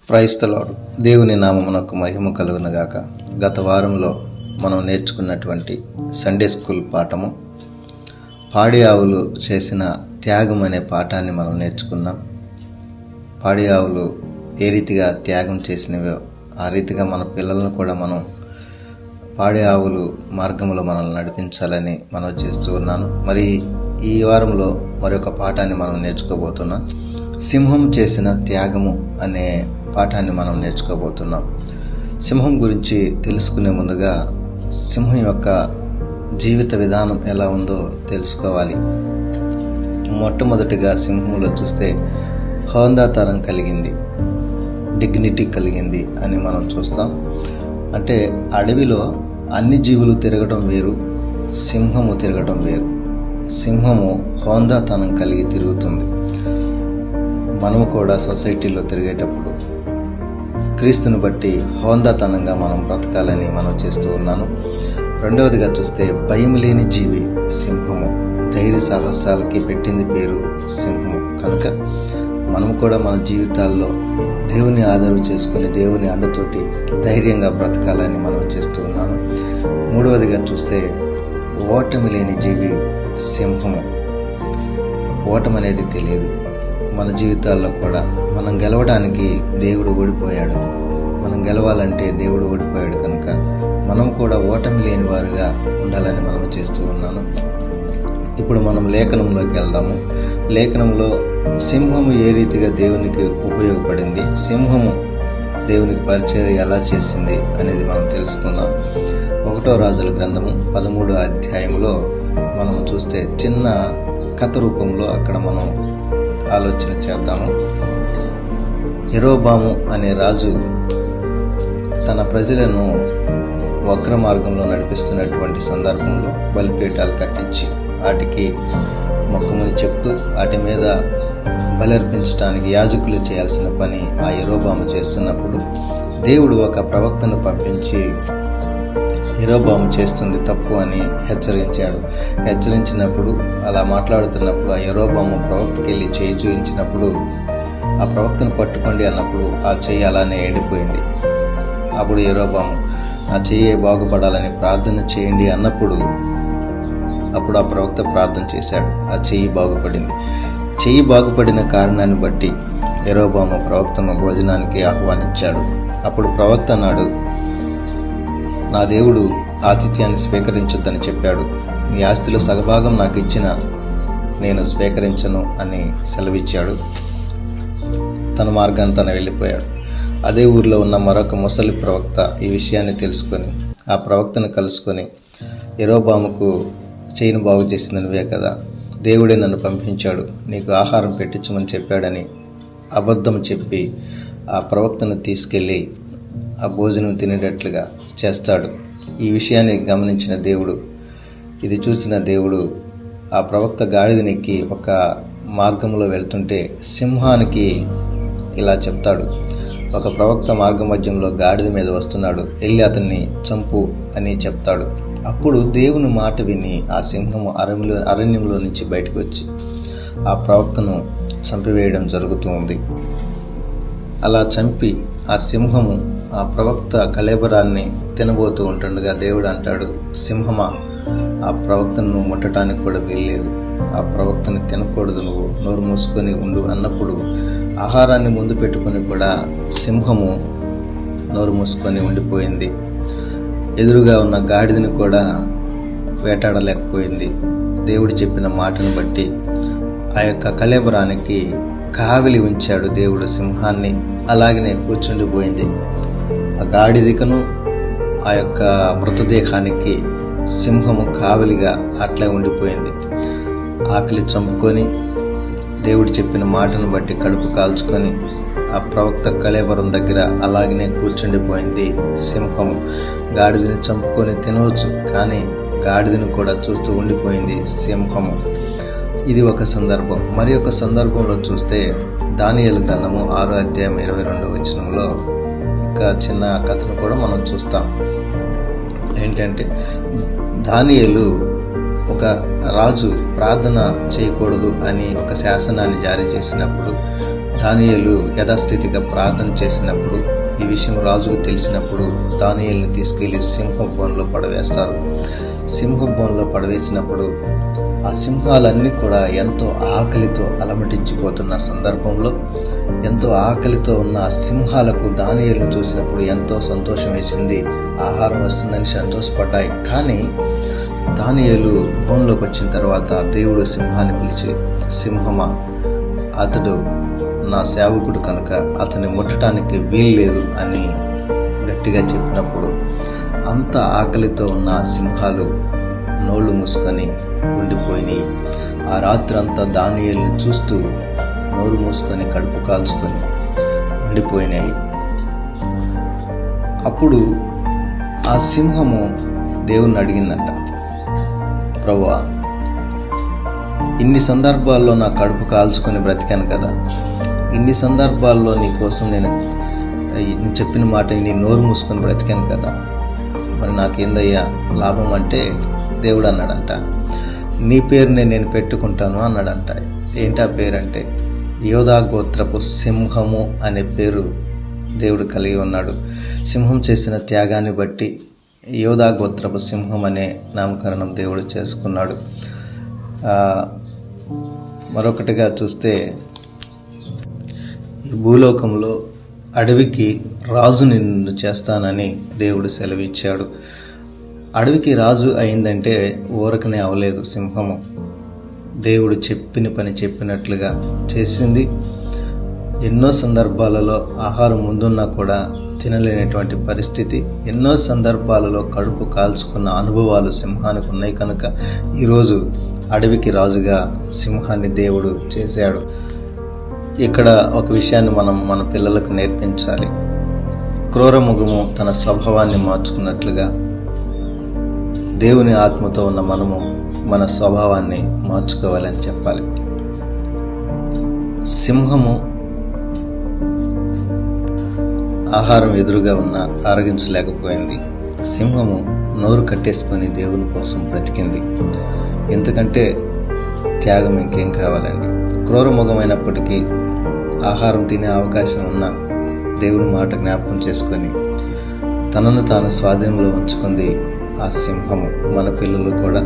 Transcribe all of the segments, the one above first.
Praise the lord. దేవుని నామమునకు మహిమ కలుగునుగాక. గత వారంలో మనం నేర్చుకున్నటువంటి సండే స్కూల్ పాఠము పాడి ఆవులు చేసిన త్యాగం అనే పాఠాన్ని మనం నేర్చుకున్నాం. పాడి ఆవులు ఏ రీతిగా త్యాగం చేసినవో ఆ రీతిగా మన పిల్లలను కూడా మనం పాడి ఆవులు మార్గంలో మనల్ని నడిపించాలని మనం చేస్తూ ఉన్నాను. మరి ఈ వారంలో మరొక పాఠాన్ని మనం నేర్చుకోబోతున్నాం. సింహం చేసిన త్యాగము అనే పాఠాన్ని మనం నేర్చుకోబోతున్నాం. సింహం గురించి తెలుసుకునే ముందుగా సింహం యొక్క జీవిత విధానం ఎలా ఉందో తెలుసుకోవాలి. మొట్టమొదటిగా సింహంలో చూస్తే హోందాతనం కలిగింది, డిగ్నిటీ కలిగింది అని మనం చూస్తాం. అంటే అడవిలో అన్ని జీవులు తిరగడం వేరు, సింహము తిరగడం వేరు. సింహము హోందాతనం కలిగి తిరుగుతుంది. మనము కూడా సొసైటీలో తిరిగేటప్పుడు క్రీస్తుని బట్టి హోందాతనంగా మనం బ్రతకాలని మనం చేస్తూ ఉన్నాను. రెండవదిగా చూస్తే భయం లేని జీవి సింహము. ధైర్య సాహసాలకి పెట్టింది పేరు సింహము. కనుక మనము కూడా మన జీవితాల్లో దేవుని ఆదరణ చేసుకుని దేవుని అండతోటి ధైర్యంగా బ్రతకాలని మనం చేస్తూ ఉన్నాను. మూడవదిగా చూస్తే ఓటమి లేని జీవి సింహము. ఓటమి అనేది తెలియదు. మన జీవితాల్లో కూడా మనం గెలవడానికి దేవుడు ఓడిపోయాడు. మనం గెలవాలంటే దేవుడు ఓడిపోయాడు. కనుక మనం కూడా ఓటమి లేని వారుగా ఉండాలని మనం చేస్తూ ఉన్నాను. ఇప్పుడు మనం లేఖనంలోకి వెళ్దాము. లేఖనంలో సింహము ఏ రీతిగా దేవునికి ఉపయోగపడింది, సింహము దేవునికి పరిచర్య ఎలా చేసింది అనేది మనం తెలుసుకుందాం. 1వ రాజుల గ్రంథము 13వ అధ్యాయంలో మనం చూస్తే చిన్న కథ రూపంలో అక్కడ మనం ఆలోచన చేద్దాము. యెరోబాము అనే రాజు తన ప్రజలను వక్ర మార్గంలో నడిపిస్తున్నటువంటి సందర్భంలో బలిపీఠాలు కట్టించి వాటికి మొక్కమని చెప్తూ వాటి మీద బలర్పించడానికి యాజకులు చేయాల్సిన పని ఆ యెరోబాము చేస్తున్నప్పుడు దేవుడు ఒక ప్రవక్తను పంపించి యెరోబాము చేస్తుంది తప్పు అని హెచ్చరించినప్పుడు అలా మాట్లాడుతున్నప్పుడు ఆ యెరోబాము ప్రవక్తకి వెళ్ళి చేయి చూయించినప్పుడు ఆ ప్రవక్తను పట్టుకోండి అన్నప్పుడు ఆ చెయ్యి అలానే ఎండిపోయింది. అప్పుడు యెరోబాము ఆ చెయ్యి బాగుపడాలని ప్రార్థన చేయండి అన్నప్పుడు అప్పుడు ఆ ప్రవక్త ప్రార్థన చేశాడు. ఆ చెయ్యి బాగుపడింది. చెయ్యి బాగుపడిన కారణాన్ని బట్టి యెరోబాము ప్రవక్తను భోజనానికి ఆహ్వానించాడు. అప్పుడు ప్రవక్త అన్నాడు, నా దేవుడు ఆతిథ్యాన్ని స్వీకరించొద్దని చెప్పాడు. నీ ఆస్తిలో సగభాగం నాకు ఇచ్చిన నేను స్వీకరించను అని సెలవిచ్చాడు. తన మార్గాన్ని తను వెళ్ళిపోయాడు. అదే ఊర్లో ఉన్న మరొక ముసలి ప్రవక్త ఈ విషయాన్ని తెలుసుకొని ఆ ప్రవక్తను కలుసుకొని, యెరోబాముకు చెయ్యిని బాగు చేసింది నువ్వే కదా, దేవుడే నన్ను పంపించాడు, నీకు ఆహారం పెట్టించమని చెప్పాడని అబద్ధం చెప్పి ఆ ప్రవక్తను తీసుకెళ్ళి ఆ భోజనం తినేటట్లుగా చేస్తాడు. ఈ విషయాన్ని గమనించిన దేవుడు, ఇది చూసిన దేవుడు ఆ ప్రవక్త గాడిదనెక్కి ఒక మార్గంలో వెళ్తుంటే సింహానికి ఇలా చెప్తాడు, ఒక ప్రవక్త మార్గ మధ్యంలో గాడిద మీద వస్తున్నాడు, వెళ్ళి అతన్ని చంపు అని చెప్తాడు. అప్పుడు దేవుని మాట విని ఆ సింహము అరణ్యంలో నుంచి బయటకు వచ్చి ఆ ప్రవక్తను చంపివేయడం జరుగుతుంది. అలా చంపి ఆ సింహము ఆ ప్రవక్త కళేబరాన్ని తినబోతూ ఉంటుండగా దేవుడు అంటాడు, సింహమా, ఆ ప్రవక్తను నువ్వు ముట్టడానికి కూడా వీల్లేదు, ఆ ప్రవక్తని తినకూడదు, నువ్వు నోరు మూసుకొని ఉండు అన్నప్పుడు ఆహారాన్ని ముందు పెట్టుకొని కూడా సింహము నోరు మూసుకొని ఉండిపోయింది. ఎదురుగా ఉన్న గాడిదని కూడా వేటాడలేకపోయింది. దేవుడు చెప్పిన మాటను బట్టి ఆ యొక్క కళేబరానికి కావిలి ఉంచాడు దేవుడు సింహాన్ని. అలాగనే కూర్చుండిపోయింది. ఆ గాడిదకను ఆ యొక్క మృతదేహానికి సింహము కావలిగా అట్లే ఉండిపోయింది. ఆకలి చంపుకొని దేవుడు చెప్పిన మాటను బట్టి కడుపు కాల్చుకొని ఆ ప్రవక్త కళేబరం దగ్గర అలాగనే కూర్చుండిపోయింది సింహము. గాడిదని చంపుకొని తినవచ్చు, కానీ గాడిదని కూడా చూస్తూ ఉండిపోయింది సింహము. ఇది ఒక సందర్భం. మరి ఒక సందర్భంలో చూస్తే దానియేలు గ్రంథము 6వ అధ్యాయం 22వ వచనంలో ఇంకా చిన్న కథను కూడా మనం చూస్తాం. ఏంటంటే దానియేలు ఒక రాజు ప్రార్థన చేయకూడదు అని ఒక శాసనాన్ని జారీ చేసినప్పుడు దానియేలు యథాస్థితిగా ప్రార్థన చేసినప్పుడు ఈ విషయం రాజుకు తెలిసినప్పుడు దానియేలుని తీసుకెళ్లి సింహబోన్లో పడవేస్తారు. సింహబోన్లో పడవేసినప్పుడు ఆ సింహాలన్నీ కూడా ఎంతో ఆకలితో అలమటించిపోతున్న సందర్భంలో ఎంతో ఆకలితో ఉన్న ఆ సింహాలకు దానియేలును చూసినప్పుడు ఎంతో సంతోషం వేసింది. ఆహారం వస్తుందని సంతోషపడ్డాయి. కానీ దానియేలు బోన్లోకి వచ్చిన తర్వాత దేవుడు సింహాన్ని పిలిచి, సింహమా, అతడు నా సేవకుడు కనుక అతన్ని ముట్టడానికి వీల్లేదు అని గట్టిగా చెప్పినప్పుడు అంత ఆకలితో ఉన్న ఆ సింహాలు నోళ్లు మూసుకొని ఉండిపోయినాయి. ఆ రాత్రి అంతా దానియేలుని చూస్తూ నోరు మూసుకొని కడుపు కాల్చుకొని ఉండిపోయినాయి. అప్పుడు ఆ సింహము దేవుణ్ణి అడిగిందంట, ప్రభువా, ఇన్ని సందర్భాల్లో నా కడుపు కాల్చుకొని బ్రతికాను కదా, ఇన్ని సందర్భాల్లో నీ కోసం నేను చెప్పిన మాట నీ నోరు మూసుకొని బ్రతికాను కదా, మరి నాకేందయ్యా లాభం అంటే దేవుడు అన్నాడంట, నీ పేరునే నేను పెట్టుకుంటాను అన్నాడంట. ఏంటా పేరంటే యోధా గోత్రపు సింహము అనే పేరు దేవుడు కలిగి ఉన్నాడు. సింహం చేసిన త్యాగాన్ని బట్టి యోధా గోత్రపు సింహం అనే నామకరణం దేవుడు చేసుకున్నాడు. మరొకటిగా చూస్తే ఈ భూలోకంలో అడవికి రాజు నిన్ను చేస్తానని దేవుడు సెలవిచ్చాడు. అడవికి రాజు అయిందంటే ఊరకనే అవలేదు. సింహము దేవుడు చెప్పిన పని చెప్పినట్లుగా చేసింది. ఎన్నో సందర్భాలలో ఆహారం ముందున్నా కూడా తినలేనటువంటి పరిస్థితి, ఎన్నో సందర్భాలలో కడుపు కాల్చుకున్న అనుభవాలు సింహానికి ఉన్నాయి కనుక ఈరోజు అడవికి రాజుగా సింహాన్ని దేవుడు చేశాడు. ఇక్కడ ఒక విషయాన్ని మనం మన పిల్లలకు నేర్పించాలి. క్రూర మృగము తన స్వభావాన్ని మార్చుకున్నట్లుగా దేవుని ఆత్మతో ఉన్న మనము మన స్వభావాన్ని మార్చుకోవాలని చెప్పాలి. సింహము ఆహారం ఎదురుగా ఉన్న ఆరగించలేకపోయింది. సింహము నోరు కట్టేసుకొని దేవుని కోసం బ్రతికింది. ఎందుకంటే త్యాగం ఇంకేం కావాలండి. క్రూర మృగమైనప్పటికీ ఆహారం తినే అవకాశం ఉన్న దేవుని మాట జ్ఞాపకం చేసుకొని తనను తాను స్వాధీనంలో ఉంచుకుంది ఆ సింహము. మన పిల్లలు కూడా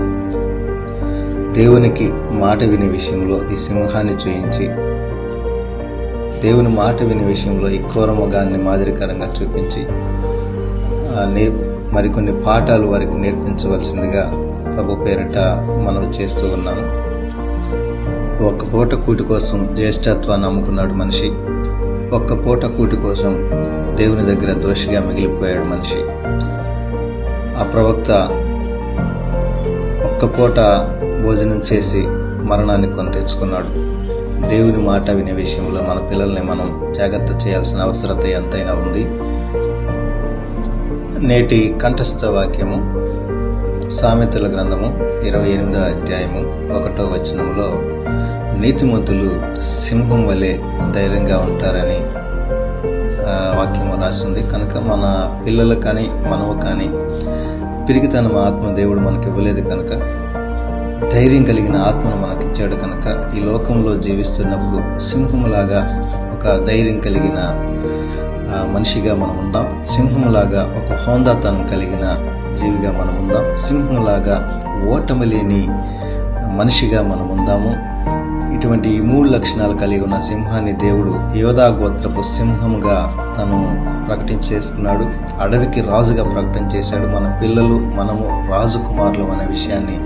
దేవునికి మాట వినే విషయంలో ఈ సింహాన్ని చూయించి, దేవుని మాట వినే విషయంలో ఈ క్రూర మృగాన్ని మాదిరికరంగా చూపించి మరికొన్ని పాఠాలు వారికి నేర్పించవలసిందిగా ప్రభు పేరిట మనం చేస్తూ ఉన్నాము. ఒక్క పూట కూటి కోసం జ్యేష్ఠత్వాన్ని నమ్ముకున్నాడు మనిషి. ఒక్క పూట కూటి కోసం దేవుని దగ్గర దోషిగా మిగిలిపోయాడు మనిషి. ఆ ప్రవక్త ఒక్క పూట భోజనం చేసి మరణాన్ని కొని తెచ్చుకున్నాడు. దేవుని మాట వినే విషయంలో మన పిల్లల్ని మనం జాగ్రత్త చేయాల్సిన అవసరత ఎంతైనా ఉంది. నేటి కంఠస్థ వాక్యము సామెతల గ్రంథము 28వ అధ్యాయము 1వ వచనంలో, నీతిమంతులు సింహం వలె ధైర్యంగా ఉంటారని వాక్యము రాసింది. కనుక మన పిల్లలు కానీ మనము కానీ పిరికితనం ఆత్మ దేవుడు మనకి ఇవ్వలేదు కనుక, ధైర్యం కలిగిన ఆత్మను మనకిచ్చాడు కనుక ఈ లోకంలో జీవిస్తున్నప్పుడు సింహంలాగా ఒక ధైర్యం కలిగిన మనిషిగా మనం ఉందాం. సింహంలాగా ఒక హోందాతనం కలిగిన జీవిగా మనం ఉందాం. సింహంలాగా ఓటమి లేని మనిషిగా మనం ఉందాము. ఇటువంటి ఈ 3 లక్షణాలు కలిగి ఉన్న సింహాన్ని దేవుడు యోధా గోత్రపు సింహంగా తను ప్రకటించేసుకున్నాడు. అడవికి రాజుగా ప్రకటన చేశాడు. మన పిల్లలు మనము రాజకుమారులు అనే విషయాన్ని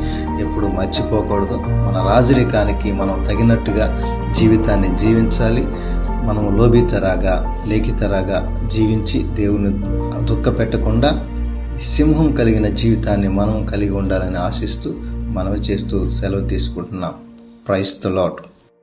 ఎప్పుడు మర్చిపోకూడదు. మన రాజరికానికి మనం తగినట్టుగా జీవితాన్ని జీవించాలి. మనము లోబితరాగా లేఖితరాగా జీవించి దేవుని దుఃఖ పెట్టకుండా సింహం కలిగిన జీవితాన్ని మనం కలిగి ఉండాలని ఆశిస్తూ మనవి చేస్తూ సెలవు తీసుకుంటున్నాం. Praise the lord.